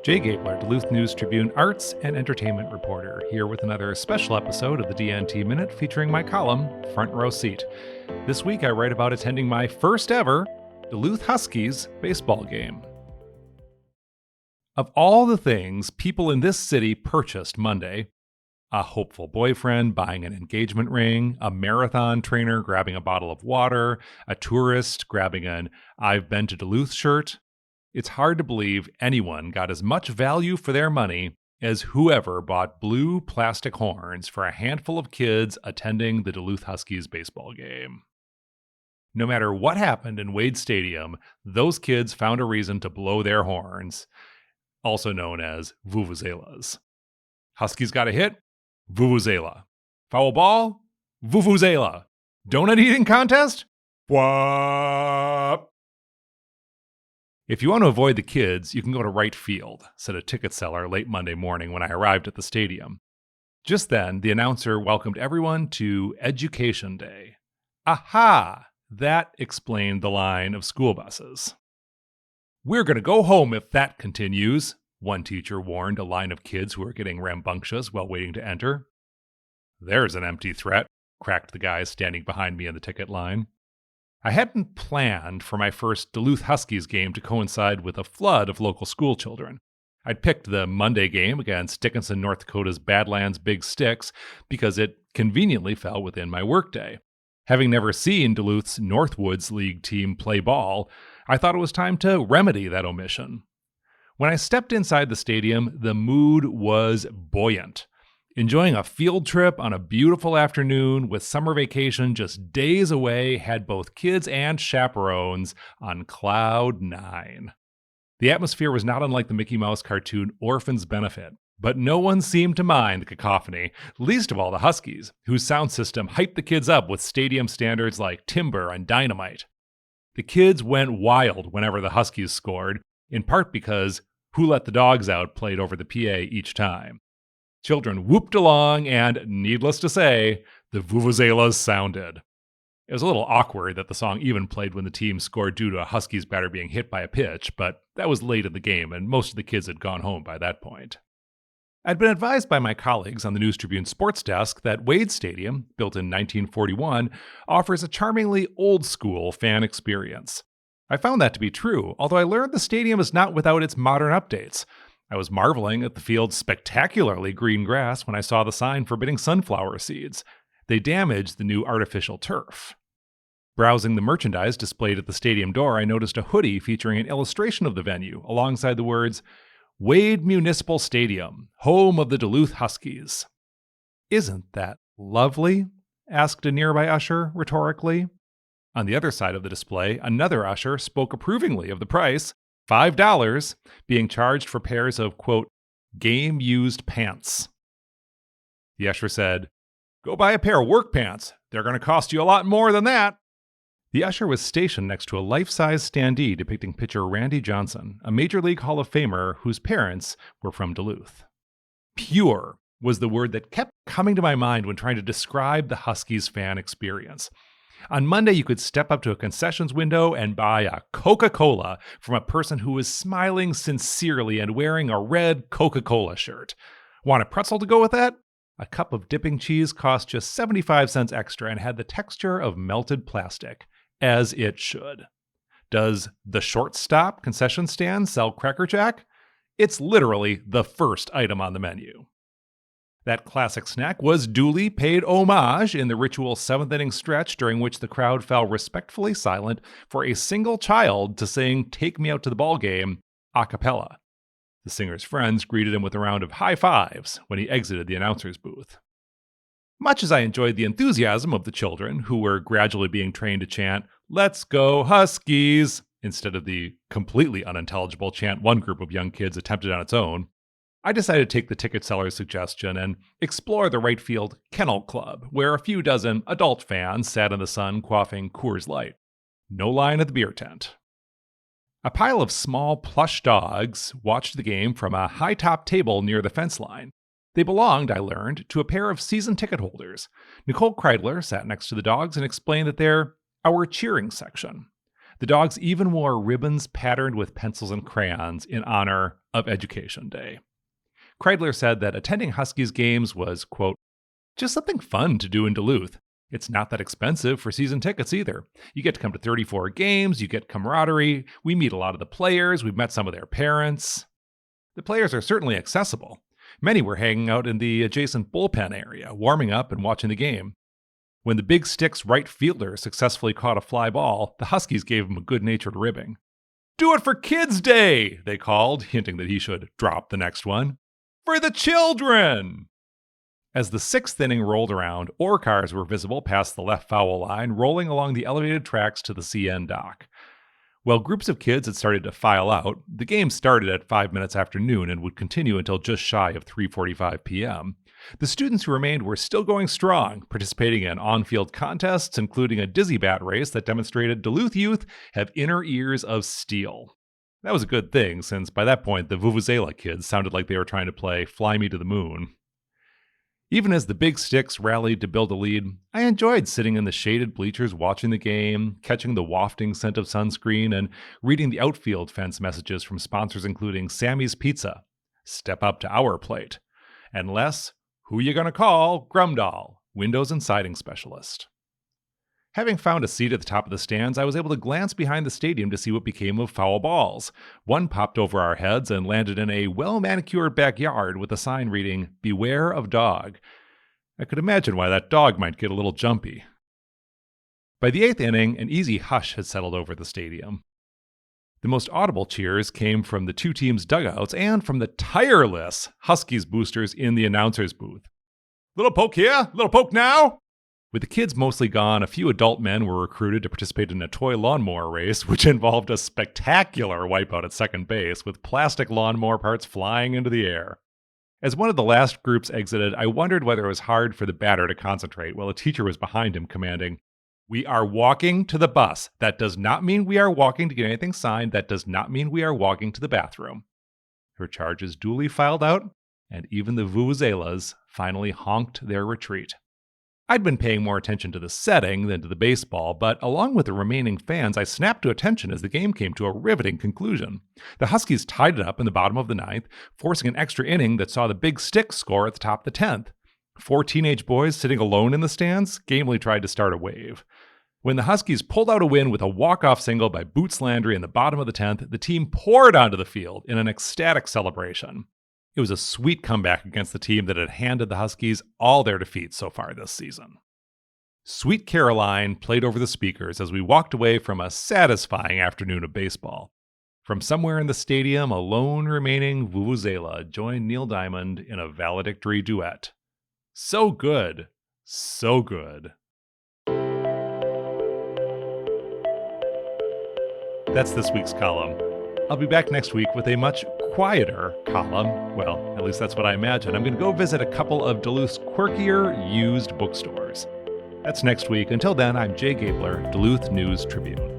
Jay Gabler, Duluth News Tribune arts and entertainment reporter, here with another special episode of the DNT Minute featuring my column, Front Row Seat. This week I write about attending my first ever Duluth Huskies baseball game. Of all the things people in this city purchased Monday, a hopeful boyfriend buying an engagement ring, a marathon trainer grabbing a bottle of water, a tourist grabbing an "I've been to Duluth" shirt, it's hard to believe anyone got as much value for their money as whoever bought blue plastic horns for a handful of kids attending the Duluth Huskies baseball game. No matter what happened in Wade Stadium, those kids found a reason to blow their horns, also known as vuvuzelas. Huskies got a hit? Vuvuzela. Foul ball? Vuvuzela. Donut eating contest? Whoop. If you want to avoid the kids, you can go to right field, said a ticket seller late Monday morning when I arrived at the stadium. Just then, the announcer welcomed everyone to Education Day. Aha! That explained the line of school buses. "We're going to go home if that continues," one teacher warned a line of kids who were getting rambunctious while waiting to enter. "There's an empty threat," cracked the guy standing behind me in the ticket line. I hadn't planned for my first Duluth Huskies game to coincide with a flood of local school children. I'd picked the Monday game against Dickinson, North Dakota's Badlands Big Sticks because it conveniently fell within my workday. Having never seen Duluth's Northwoods League team play ball, I thought it was time to remedy that omission. When I stepped inside the stadium, the mood was buoyant. Enjoying a field trip on a beautiful afternoon with summer vacation just days away had both kids and chaperones on cloud nine. The atmosphere was not unlike the Mickey Mouse cartoon Orphan's Benefit, but no one seemed to mind the cacophony, least of all the Huskies, whose sound system hyped the kids up with stadium standards like timber and dynamite. The kids went wild whenever the Huskies scored, in part because "Who Let the Dogs Out" played over the PA each time. Children whooped along, and, needless to say, the vuvuzelas sounded. It was a little awkward that the song even played when the team scored due to a Huskies batter being hit by a pitch, but that was late in the game, and most of the kids had gone home by that point. I'd been advised by my colleagues on the News Tribune sports desk that Wade Stadium, built in 1941, offers a charmingly old-school fan experience. I found that to be true, although I learned the stadium is not without its modern updates. I was marveling at the field's spectacularly green grass when I saw the sign forbidding sunflower seeds. They damaged the new artificial turf. Browsing the merchandise displayed at the stadium door, I noticed a hoodie featuring an illustration of the venue alongside the words, "Wade Municipal Stadium, home of the Duluth Huskies." "Isn't that lovely?" asked a nearby usher rhetorically. On the other side of the display, another usher spoke approvingly of the price, $5, being charged for pairs of, quote, game-used pants. The usher said, "Go buy a pair of work pants. They're going to cost you a lot more than that." The usher was stationed next to a life-size standee depicting pitcher Randy Johnson, a Major League Hall of Famer whose parents were from Duluth. Pure was the word that kept coming to my mind when trying to describe the Huskies fan experience. On Monday, you could step up to a concessions window and buy a Coca-Cola from a person who was smiling sincerely and wearing a red Coca-Cola shirt. Want a pretzel to go with that? A cup of dipping cheese cost just 75 cents extra and had the texture of melted plastic, as it should. Does the Shortstop concession stand sell Cracker Jack? It's literally the first item on the menu. That classic snack was duly paid homage in the ritual seventh-inning stretch during which the crowd fell respectfully silent for a single child to sing "Take Me Out to the Ball Game" a cappella. The singer's friends greeted him with a round of high fives when he exited the announcer's booth. Much as I enjoyed the enthusiasm of the children, who were gradually being trained to chant, "Let's go Huskies," instead of the completely unintelligible chant one group of young kids attempted on its own, I decided to take the ticket seller's suggestion and explore the right field Kennel Club, where a few dozen adult fans sat in the sun quaffing Coors Light. No line at the beer tent. A pile of small plush dogs watched the game from a high-top table near the fence line. They belonged, I learned, to a pair of season ticket holders. Nicole Kreidler sat next to the dogs and explained that they're our cheering section. The dogs even wore ribbons patterned with pencils and crayons in honor of Education Day. Kreidler said that attending Huskies games was, quote, just something fun to do in Duluth. It's not that expensive for season tickets either. You get to come to 34 games, you get camaraderie, we meet a lot of the players, we've met some of their parents. The players are certainly accessible. Many were hanging out in the adjacent bullpen area, warming up and watching the game. When the Big Stick's right fielder successfully caught a fly ball, the Huskies gave him a good-natured ribbing. Do it for Kids Day, they called, hinting that he should drop the next one. For the children! As the sixth inning rolled around, ore cars were visible past the left foul line, rolling along the elevated tracks to the CN dock. While groups of kids had started to file out, the game started at 5 minutes after noon and would continue until just shy of 3:45 p.m. The students who remained were still going strong, participating in on-field contests, including a dizzy bat race that demonstrated Duluth youth have inner ears of steel. That was a good thing, since by that point the Vuvuzela kids sounded like they were trying to play Fly Me to the Moon. Even as the Big Sticks rallied to build a lead, I enjoyed sitting in the shaded bleachers watching the game, catching the wafting scent of sunscreen, and reading the outfield fence messages from sponsors including Sammy's Pizza, Step Up to Our Plate, and Les, Who You Gonna Call, Grumdahl, Windows and Siding Specialist. Having found a seat at the top of the stands, I was able to glance behind the stadium to see what became of foul balls. One popped over our heads and landed in a well-manicured backyard with a sign reading, Beware of Dog. I could imagine why that dog might get a little jumpy. By the eighth inning, an easy hush had settled over the stadium. The most audible cheers came from the two teams' dugouts and from the tireless Huskies boosters in the announcer's booth. Little poke here, little poke now! With the kids mostly gone, a few adult men were recruited to participate in a toy lawnmower race, which involved a spectacular wipeout at second base, with plastic lawnmower parts flying into the air. As one of the last groups exited, I wondered whether it was hard for the batter to concentrate while a teacher was behind him commanding, We are walking to the bus. That does not mean we are walking to get anything signed. That does not mean we are walking to the bathroom. Her charges duly filed out, and even the Vuvuzelas finally honked their retreat. I'd been paying more attention to the setting than to the baseball, but along with the remaining fans, I snapped to attention as the game came to a riveting conclusion. The Huskies tied it up in the bottom of the ninth, forcing an extra inning that saw the Big Stick score at the top of the 10th. 4 teenage boys sitting alone in the stands gamely tried to start a wave. When the Huskies pulled out a win with a walk-off single by Boots Landry in the bottom of the 10th, the team poured onto the field in an ecstatic celebration. It was a sweet comeback against the team that had handed the Huskies all their defeats so far this season. Sweet Caroline played over the speakers as we walked away from a satisfying afternoon of baseball. From somewhere in the stadium, a lone remaining Vuvuzela joined Neil Diamond in a valedictory duet. So good. So good. That's this week's column. I'll be back next week with a much quieter column. Well, at least that's what I imagine. I'm going to go visit a couple of Duluth's quirkier used bookstores. That's next week. Until then, I'm Jay Gabler, Duluth News Tribune.